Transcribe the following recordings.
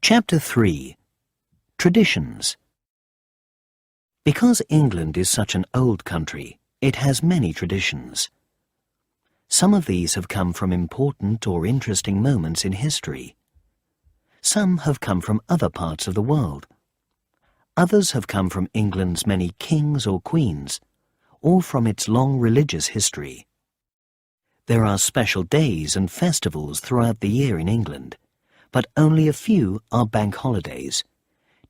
Chapter 3. Traditions. Because England is such an old country, it has many traditions. Some of these have come from important or interesting moments in history. Some have come from other parts of the world. Others have come from England's many kings or queens, or from its long religious history. There are special days and festivals throughout the year in England, but only a few are bank holidays,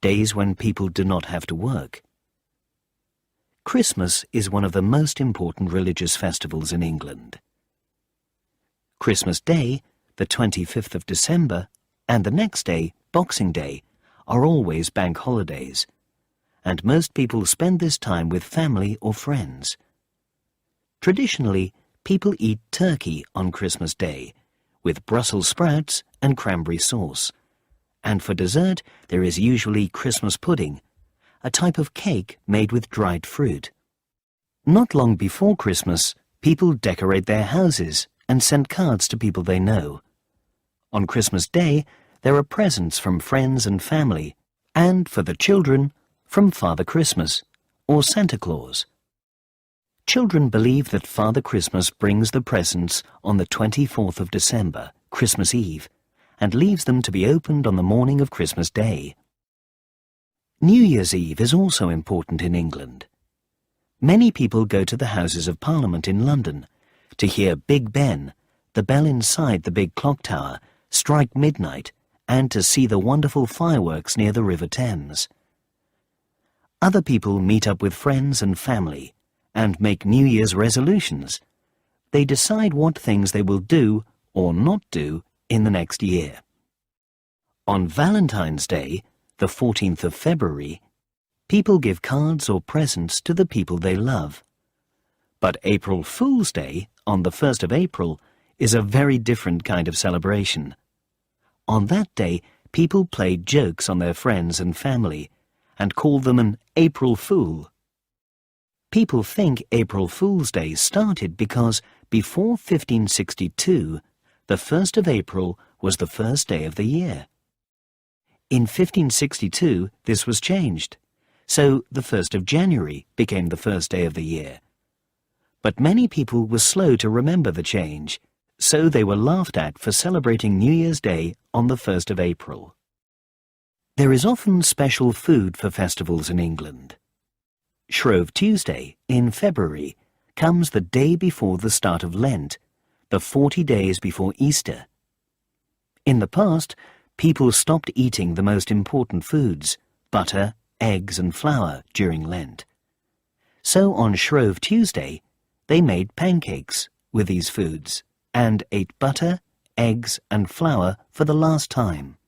days when people do not have to work. Christmas is one of the most important religious festivals in England. Christmas Day, the 25th of December, and the next day, Boxing Day, are always bank holidays, and most people spend this time with family or friends. Traditionally, people eat turkey on Christmas Day, with Brussels sprouts and cranberry sauce, and for dessert there is usually Christmas pudding, a type of cake made with dried fruit. Not long before Christmas, people decorate their houses and send cards to people they know. On Christmas Day, there are presents from friends and family, and for the children, from Father Christmas, or Santa Claus. Children believe that Father Christmas brings the presents on the 24th of December, Christmas Eve, and leaves them to be opened on the morning of Christmas Day. New Year's Eve is also important in England. Many people go to the Houses of Parliament in London to hear Big Ben, the bell inside the big clock tower, strike midnight, and to see the wonderful fireworks near the River Thames. Other people meet up with friends and family and make New Year's resolutions. They decide what things they will do or not do in the next year. On Valentine's Day, the 14th of February, people give cards or presents to the people they love. But April Fool's Day, on the 1st of April, is a very different kind of celebration. On that day, people play jokes on their friends and family and call them an April Fool. People think April Fool's Day started because before 1562, the 1st of April was the first day of the year. In 1562, this was changed, so the 1st of January became the first day of the year. But many people were slow to remember the change, so they were laughed at for celebrating New Year's Day on the 1st of April. There is often special food for festivals in England. Shrove Tuesday, in February, comes the day before the start of Lent, the 40 days before Easter. In the past, people stopped eating the most important foods, butter, eggs and flour, during Lent. So on Shrove Tuesday, they made pancakes with these foods and ate butter, eggs and flour for the last time.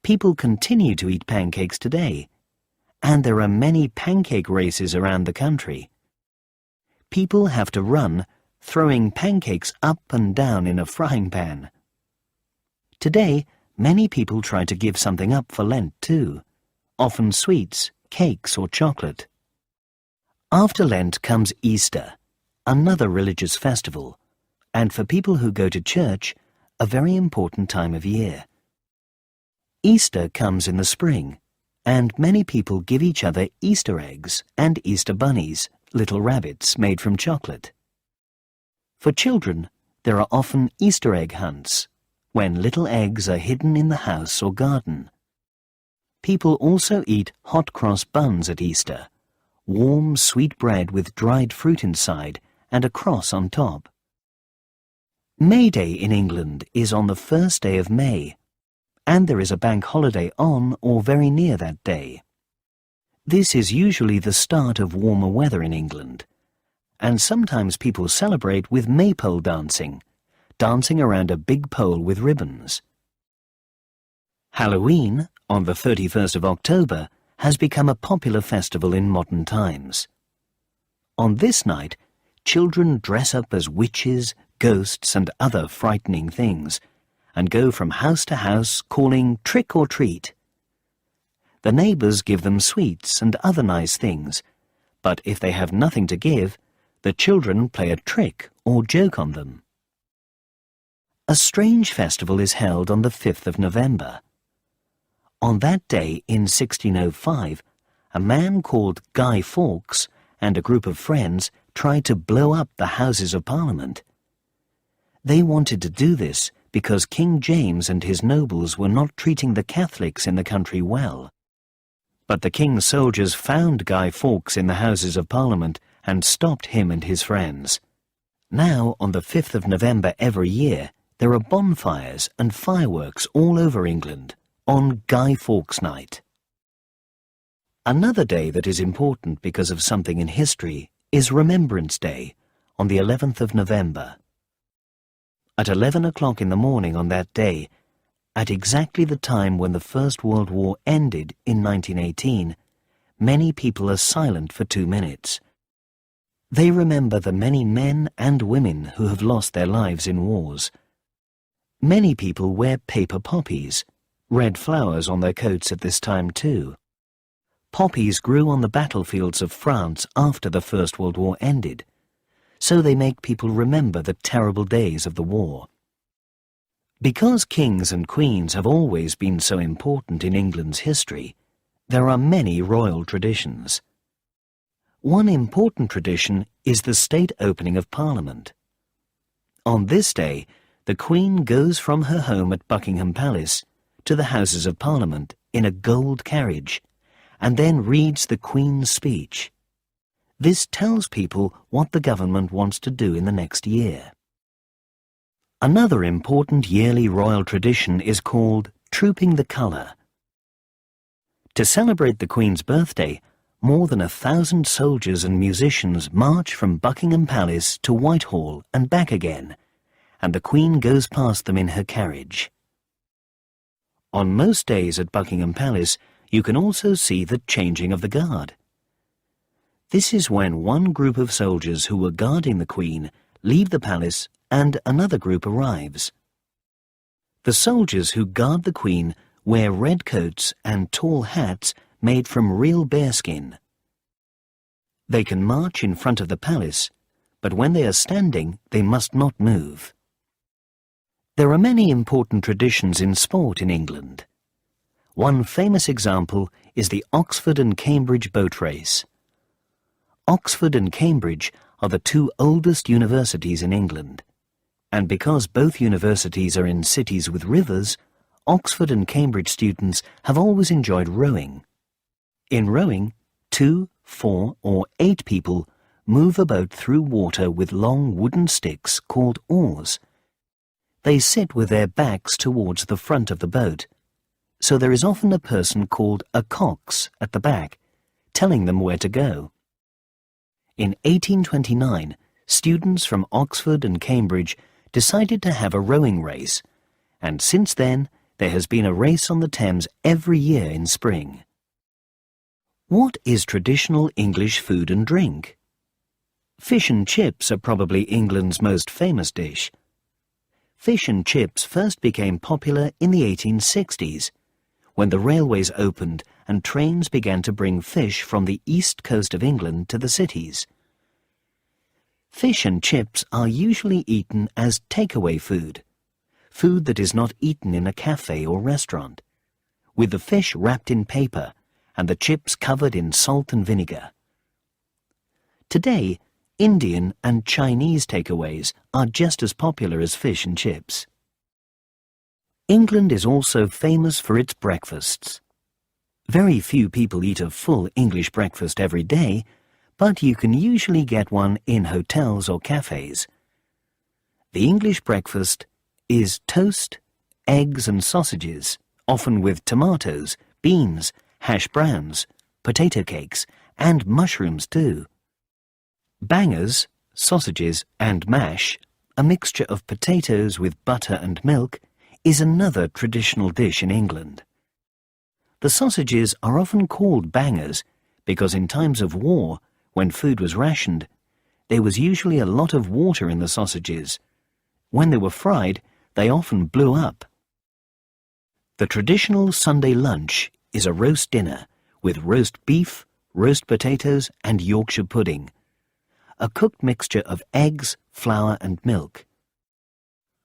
People continue to eat pancakes today, and there are many pancake races around the country. People have to run, throwing pancakes up and down in a frying pan. Today, many people try to give something up for Lent too, often sweets, cakes or chocolate. After Lent comes Easter, another religious festival, and for people who go to church, a very important time of year. Easter comes in the spring, and many people give each other Easter eggs and Easter bunnies, little rabbits made from chocolate. For children, there are often Easter egg hunts, when little eggs are hidden in the house or garden. People also eat hot cross buns at Easter, warm, sweet bread with dried fruit inside and a cross on top. May Day in England is on the first day of May, and there is a bank holiday on or very near that day. This is usually the start of warmer weather in England, and sometimes people celebrate with maypole dancing, dancing around a big pole with ribbons. Halloween, on the 31st of October, has become a popular festival in modern times. On this night, children dress up as witches, ghosts and other frightening things, and go from house to house calling trick or treat. The neighbours give them sweets and other nice things, but if they have nothing to give, the children play a trick or joke on them. A strange festival is held on the 5th of November. On that day in 1605, a man called Guy Fawkes and a group of friends tried to blow up the Houses of Parliament. They wanted to do this because King James and his nobles were not treating the Catholics in the country well. But the king's soldiers found Guy Fawkes in the Houses of Parliament and stopped him and his friends. Now, on the 5th of November every year, there are bonfires and fireworks all over England on Guy Fawkes Night. Another day that is important because of something in history is Remembrance Day on the 11th of November. At 11 o'clock in the morning on that day, at exactly the time when the First World War ended in 1918, many people are silent for 2 minutes. They remember the many men and women who have lost their lives in wars. Many people wear paper poppies, red flowers on their coats at this time too. Poppies grew on the battlefields of France after the First World War ended, so they make people remember the terrible days of the war. Because kings and queens have always been so important in England's history, there are many royal traditions. One important tradition is the state opening of Parliament. On this day, the Queen goes from her home at Buckingham Palace to the Houses of Parliament in a gold carriage, and then reads the Queen's speech. This tells people what the government wants to do in the next year. Another important yearly royal tradition is called Trooping the Colour. To celebrate the Queen's birthday, more than 1,000 soldiers and musicians march from Buckingham Palace to Whitehall and back again, and the Queen goes past them in her carriage. On most days at Buckingham Palace, you can also see the changing of the guard. This is when one group of soldiers who were guarding the Queen leave the palace and another group arrives. The soldiers who guard the Queen wear red coats and tall hats made from real bearskin. They can march in front of the palace, but when they are standing, they must not move. There are many important traditions in sport in England. One famous example is the Oxford and Cambridge boat race. Oxford and Cambridge are the 2 oldest universities in England, and because both universities are in cities with rivers, Oxford and Cambridge students have always enjoyed rowing. In rowing, 2, 4, or 8 people move a boat through water with long wooden sticks called oars. They sit with their backs towards the front of the boat, so there is often a person called a cox at the back, telling them where to go. In 1829, students from Oxford and Cambridge decided to have a rowing race, and since then there has been a race on the Thames every year in spring. What is traditional English food and drink? Fish and chips are probably England's most famous dish. Fish and chips first became popular in the 1860s, when the railways opened and trains began to bring fish from the east coast of England to the cities. Fish and chips are usually eaten as takeaway food, food that is not eaten in a cafe or restaurant, with the fish wrapped in paper and the chips covered in salt and vinegar. Today, Indian and Chinese takeaways are just as popular as fish and chips. England is also famous for its breakfasts. Very few people eat a full English breakfast every day, but you can usually get one in hotels or cafes. The English breakfast is toast, eggs and sausages, often with tomatoes, beans, hash browns, potato cakes, and mushrooms too. Bangers, sausages and mash, a mixture of potatoes with butter and milk, is another traditional dish in England. The sausages are often called bangers because in times of war, when food was rationed, there was usually a lot of water in the sausages. When they were fried, they often blew up. The traditional Sunday lunch is a roast dinner with roast beef, roast potatoes and Yorkshire pudding, a cooked mixture of eggs, flour and milk.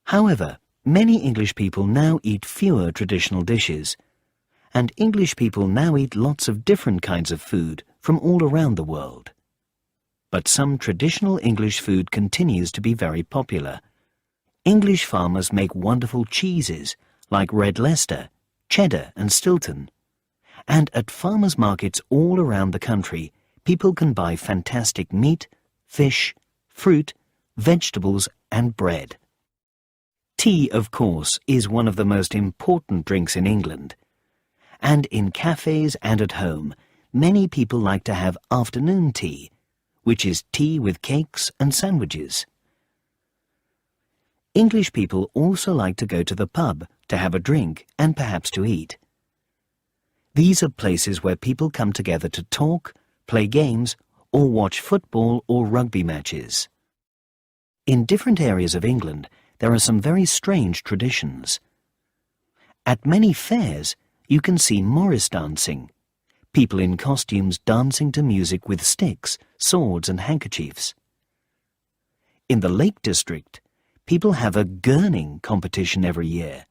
However, many English people now eat fewer traditional dishes, and English people now eat lots of different kinds of food from all around the world. But some traditional English food continues to be very popular. English farmers make wonderful cheeses like Red Leicester, Cheddar and Stilton. And at farmers' markets all around the country, people can buy fantastic meat, fish, fruit, vegetables and bread. Tea, of course, is one of the most important drinks in England. And in cafes and at home, many people like to have afternoon tea, which is tea with cakes and sandwiches. English people also like to go to the pub to have a drink and perhaps to eat. These are places where people come together to talk, play games, or watch football or rugby matches. In different areas of England, there are some very strange traditions. At many fairs, you can see Morris dancing, people in costumes dancing to music with sticks, swords and handkerchiefs. In the Lake District, people have a gurning competition every year.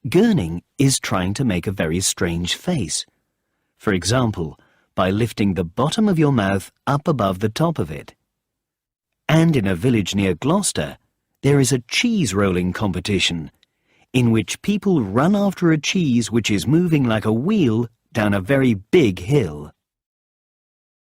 Gurning is trying to make a very strange face. For example, by lifting the bottom of your mouth up above the top of it. And in a village near Gloucester, there is a cheese rolling competition, in which people run after a cheese which is moving like a wheel down a very big hill.